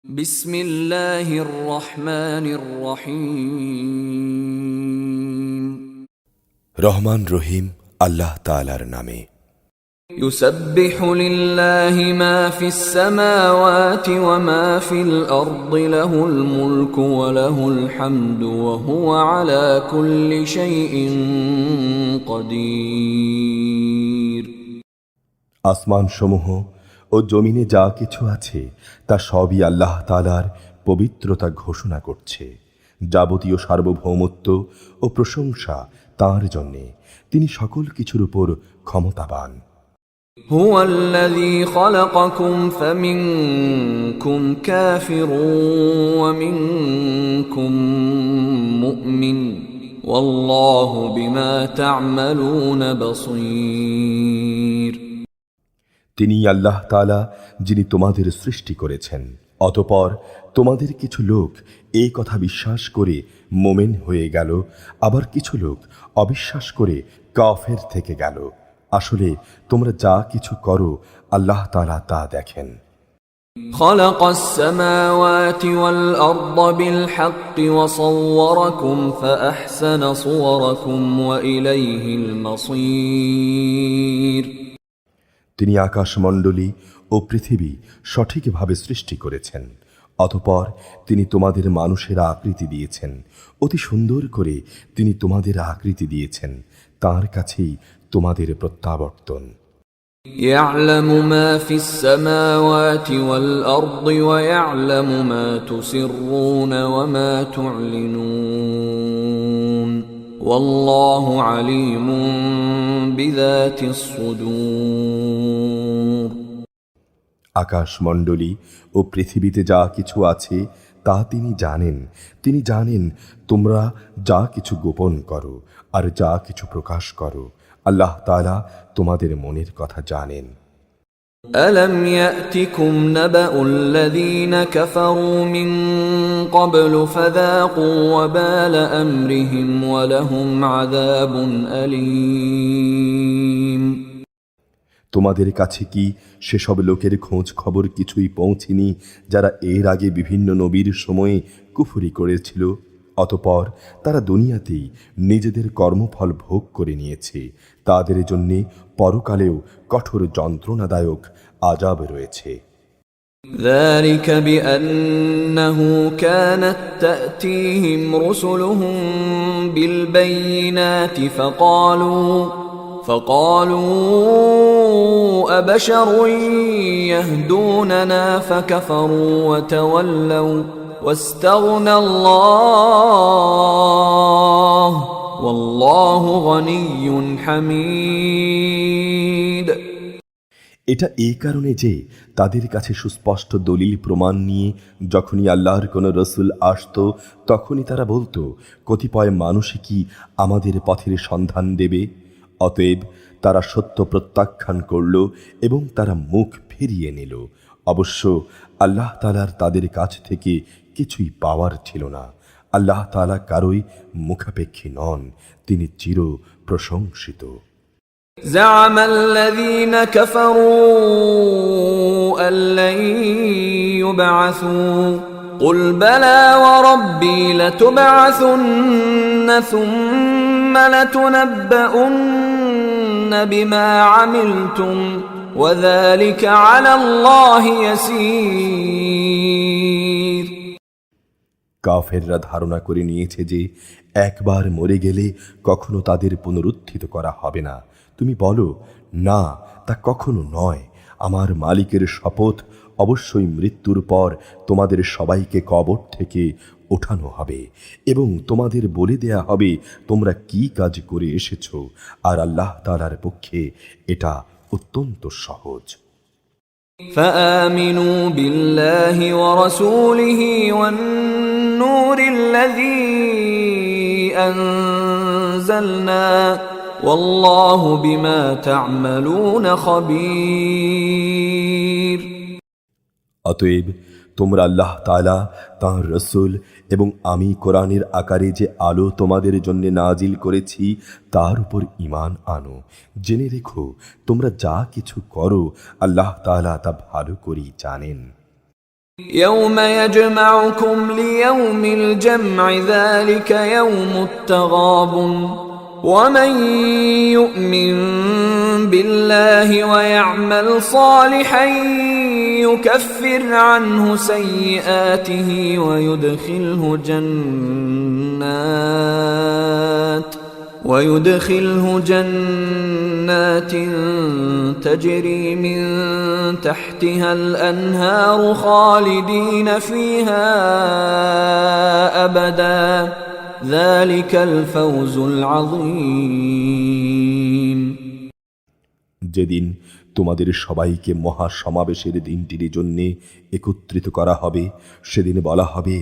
বিসমিল্লাহির রহমানির রহিম। রহমান রহিম আল্লাহ তাআলার নামে। ইউসাব্বিহু লিল্লাহি মা ফিস সামাওয়াতি ওয়া মা ফিল আরদি লাহুল মুলকু ওয়া লাহুল হামদু ওয়া হুয়া আলা কুল্লি শাইইন কাদির। আসমানসমূহ ও জমিনে যা কিছু আছে তা সবই আল্লাহ তাআলার পবিত্রতা ঘোষণা করছে। যাবতীয় সার্বভৌমত্ব ও প্রশংসা তাঁর জন্যে, তিনি সকল কিছুর উপর ক্ষমতাবান। হুয়াল্লাযী খালাকাকুম ফামিনকুম কাফিরুন ওয়া মিনকুম মুমিন ওয়াল্লাহু বিমা তা'মালুনা বাসীর। তিনি আল্লাহ তাআলা, যিনি তোমাদের সৃষ্টি করেছেন। অতঃপর তোমাদের কিছু লোক এই কথা বিশ্বাস করে মোমেন হয়ে গেল, আবার কিছু লোক অবিশ্বাস করে কাফের থেকে গেল। আসলে তোমরা যা কিছু করো আল্লাহ তাআলা তা দেখেন। খালাকাস সামাওয়াতি ওয়াল আরদা বিল হাক্কি ওয়া সাওওয়ারাকুম ফাআহসানা সুওয়ারাকুম ওয়া ইলাইহিল মাসীর। তিনি আকাশমণ্ডলী ও পৃথিবী সঠিকভাবে সৃষ্টি করেছেন। অতঃপর তিনি তোমাদের মানুষের আকৃতি দিয়েছেন, অতি সুন্দর করে তিনি তোমাদের আকৃতি দিয়েছেন। তাঁর কাছেই তোমাদের প্রত্যাবর্তন। يعلم ما في السماوات والأرض ويعلم ما تسرون وما تعلنون والله عليم بذات الصدور। আকাশমণ্ডলী ও পৃথিবীতে যা কিছু আছে তা তিনি জানেন। তিনি জানেন তোমরা যা কিছু গোপন করো আর যা কিছু প্রকাশ করো। আল্লাহ তাআলা তোমাদের মনের কথা জানেন। ألم يأتكم نبأ الذين كفروا من قبل فذاقوا وبال أمرهم ولهم عذاب أليم। তোমাদের কাছে কি সেসব লোকের খোঁজ খবর কিছুই পৌঁছেনি যারা এর আগে বিভিন্ন নবীর সময়ে কুফরি করেছিল? অতঃপর তারা দুনিয়াতেই নিজেদের কর্মফল ভোগ করে নিয়েছে। তাদের জন্যে পরকালেও কঠোর যন্ত্রণাদায়ক আযাব রয়েছে। ذلك بأنه كانت تأتيهم رسلهم بالبينات فقالوا أبشر يهدوننا فكفروا وتولوا واستغنى الله والله غني حميد। এটা এই কারণে যে তাদের কাছে সুস্পষ্ট দলিল প্রমাণ নিয়ে যখনই আল্লাহর কোনো রসুল আসত, তখনই তারা বলতো, কতিপয় মানুষই কি আমাদের পথের সন্ধান দেবে? অতএব তারা সত্য প্রত্যাখ্যান করল এবং তারা মুখ ফিরিয়ে নিল। অবশ্য আল্লাহ তাআলার তাদের কাছ থেকে কিছুই পাওয়ার ছিল না। আল্লাহ তাআলা কারোই মুখাপেক্ষী নন, তিনি চির প্রশংসিত। زعم الذين كفروا أن لن يبعثوا قل بلى وربي لتبعثن ثم لتنبؤن بما عملتم وذلك على الله يسير। কাফেররা ধারণা করে নিয়েছে যে একবার মরে গেলে কখনো তাদের পুনরুত্থিত করা হবে না। তুমি বলো, না, তা কখনো নয়। আমার মালিকের শপথ, অবশ্যই মৃত্যুর পর তোমাদের সবাইকে কবর থেকে ওঠানো হবে এবং তোমাদের বলে দেয়া হবে তোমরা কি কাজ করে এসেছো, আর আল্লাহ তাআলার পক্ষে এটা অত্যন্ত সহজ। فآمنوا بالله ورسوله والنور الذي أنزلنا والله بما تعملون خبير। অতএব তোমরা আল্লাহ তাআলা, তাঁর রসুল এবং আমি কোরআনের আকারে যে আলো তোমাদের জন্য নাজিল করেছি তার উপর ঈমান আনো। জেনে রেখো তোমরা যা কিছু করো আল্লাহ তাআলা তা ভালো করেই জানেন। يوم يجمعكم ليوم الجمع ذلك يوم التغابن ومن يؤمن بالله ويعمل صالحا يكفر عنه سيئاته ويدخله جنات تجري من تحتها الأنهار خالدين فيها أبدا ذلك الفوز العظيم যেদিন তোমাদের সবাইকে মহা সমাবেশের দিনটির জন্যে একত্রিত করা হবে, সেদিন বলা হবে,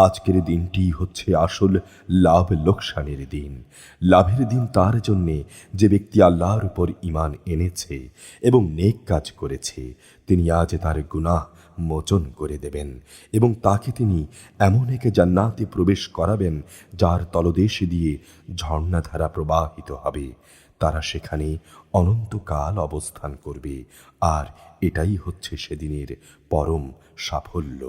আজকের দিনটি হচ্ছে আসল লাভ লোকসানের দিন। লাভের দিন তার জন্যে যে ব্যক্তি আল্লাহর উপর ঈমান এনেছে এবং নেক কাজ করেছে, তিনি আজ তার গুনাহ মোচন করে দেবেন এবং তাকে তিনি এমন এক জান্নাতে প্রবেশ করাবেন যার তলদেশ দিয়ে ঝর্ণাধারা প্রবাহিত হবে। তারা সেখানে অনন্তকাল অবস্থান করবে, আর এটাই হচ্ছে সেদিনের পরম সাফল্য।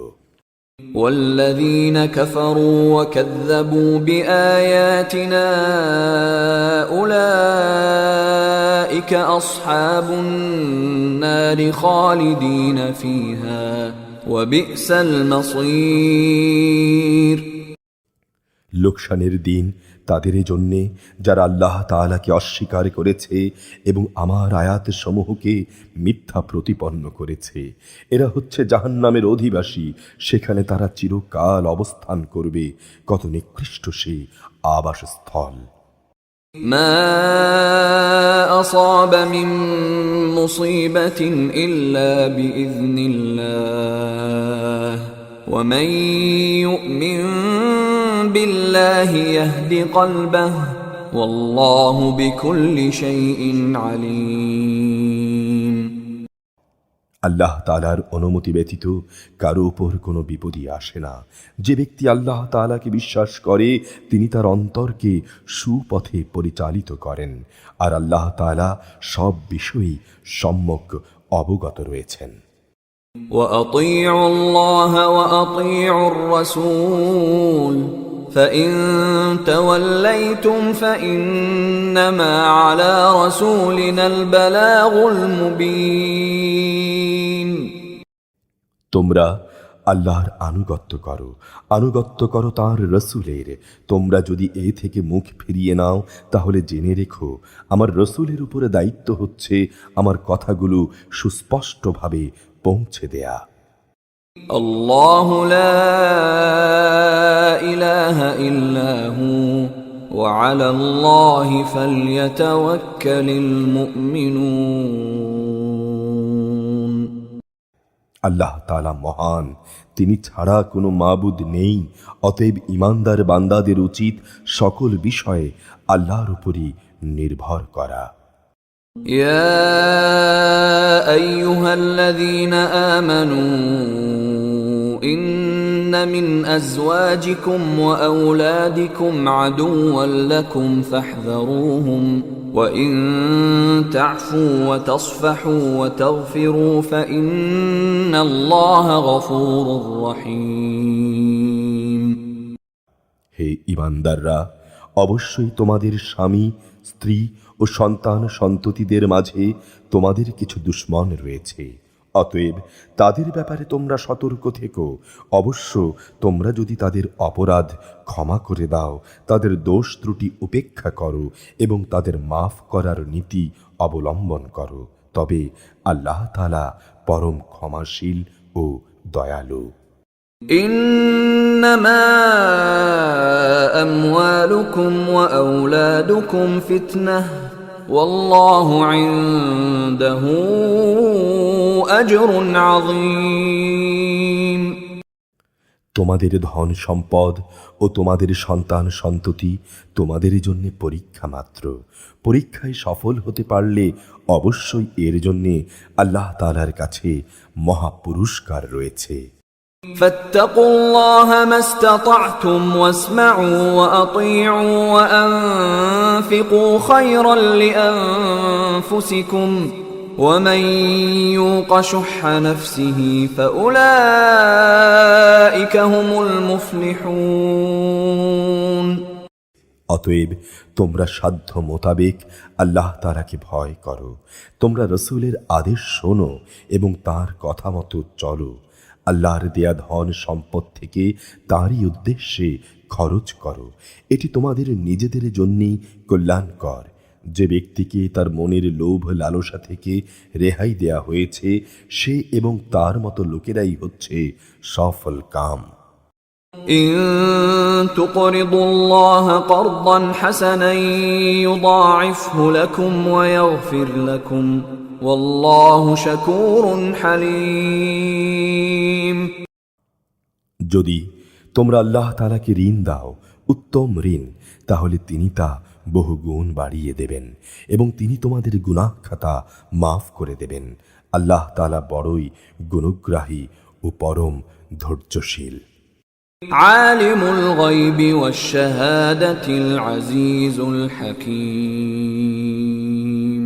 والذين كفروا وكذبوا بآياتنا أولئك أصحاب النار خالدين فيها وبئس المصير লোকসানের দিন তাদের জন্যে যারা আল্লাহ তাআলাকে অস্বীকার করেছে এবং আমার আয়াত সমূহকে মিথ্যা প্রতিপন্ন করেছে। এরা হচ্ছে জাহান্নামের অধিবাসী, সেখানে তারা চিরকাল অবস্থান করবে। কত নিকৃষ্ট সে আবাসস্থল। ما أصاب من مصيبة إلا بإذن الله ومن يؤمن بالله يهد قلبه والله بكل شيء عليم আল্লাহ তাআলার অনুমতি ব্যতীত কারো উপর কোনো বিপদই আসে না। যে ব্যক্তি আল্লাহ তাআলাকে বিশ্বাস করে তিনি তার অন্তরকে সুপথে পরিচালিত করেন, আর আল্লাহ তাআলা সব বিষয়েই সম্যক অবগত রয়েছেন। وأطيعوا الله وأطيعوا الرسول فإن توليتم فإنما على رسولنا البلاغ المبين তোমরা আল্লাহর আনুগত্য করো তাঁর রসুলের। তোমরা যদি এ থেকে মুখ ফিরিয়ে নাও তাহলে জেনে রেখো আমার রসুলের উপরে দায়িত্ব হচ্ছে আমার কথাগুলো সুস্পষ্টভাবে পৌঁছে দেয়া। الله لا إله إلا هو وعلى الله فليتوكل المؤمنون আল্লাহ তাআলা মহান, তিনি ছাড়া কোনো মাবুদ নেই। অতএব ঈমানদার বান্দাদের উচিত সকল বিষয়ে আল্লাহর উপরই নির্ভর করা। يا أيها الذين آمنوا إن من أزواجكم وأولادكم عدوا لكم فاحذروهم وإن تعفوا وتصفحوا وتغفروا فإن الله غفور رحيم হে ঈমানদাররা, অবশ্যই তোমাদের স্বামী, স্ত্রী ও সন্তান সন্ততিদের মাঝে তোমাদের কিছু দুশমন রয়েছে। অতএব তাদের ব্যাপারে তোমরা সতর্ক থেকো। অবশ্য তোমরা যদি তাদের অপরাধ ক্ষমা করে দাও, তাদের দোষ ত্রুটি উপেক্ষা করো এবং তাদের মাফ করার নীতি অবলম্বন করো, তবে আল্লাহ তাআলা পরম ক্ষমাশীল ও দয়ালু। إنما أموالكم وأولادكم فتنة والله عنده أجر عظيم তোমাদের ধন সম্পদ ও তোমাদের সন্তান সন্ততি তোমাদের জন্য পরীক্ষা মাত্র। পরীক্ষায় সফল হতে পারলে অবশ্যই এর জন্য আল্লাহ তাআলার কাছে মহা পুরস্কার রয়েছে। فاتقوا الله ما استطعتم واسمعوا وأطيعوا وأنفقوا خيرا لأنفسكم ومن يوق شح نفسه فأولئك هم المفلحون। অতএব তোমরা সাধ্য মোতাবেক আল্লাহ তাআলাকে ভয় করো, তোমরা রসূলের আদেশ শোনো এবং তার কথা মতো চলো। আল্লাহর দেয়া ধন সম্পদ থেকে তারই উদ্দেশ্যে খরচ করো, এটি তোমাদের নিজেদের জন্যই কল্যাণকর। যে ব্যক্তিকে তার মনের লোভ লালসা থেকে রেহাই দেয়া হয়েছে, সে এবং তার মতো লোকেরাই হচ্ছে সফল কাম। إن تقرضوا الله قرضا حسنا يضاعفه لكم ويغفر لكم والله شكور حليم। যদি তোমরা আল্লাহ তাআলাকে ঋণ দাও, উত্তম ঋণ, তাহলে তিনি তা বহুগুণ বাড়িয়ে দেবেন এবং তিনি তোমাদের গুনাহ খাতা মাফ করে দেবেন। আল্লাহ তাআলা বড়ই গুণগ্রাহী ও পরম ধৈর্যশীল। عالم الغيب والشهادة العزيز الحكيم।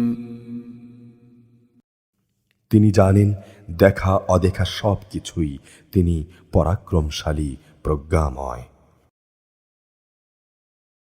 তিনি জানেন দেখা অদেখা সব কিছুই, তিনি পরাক্রমশালী প্রজ্ঞাময়।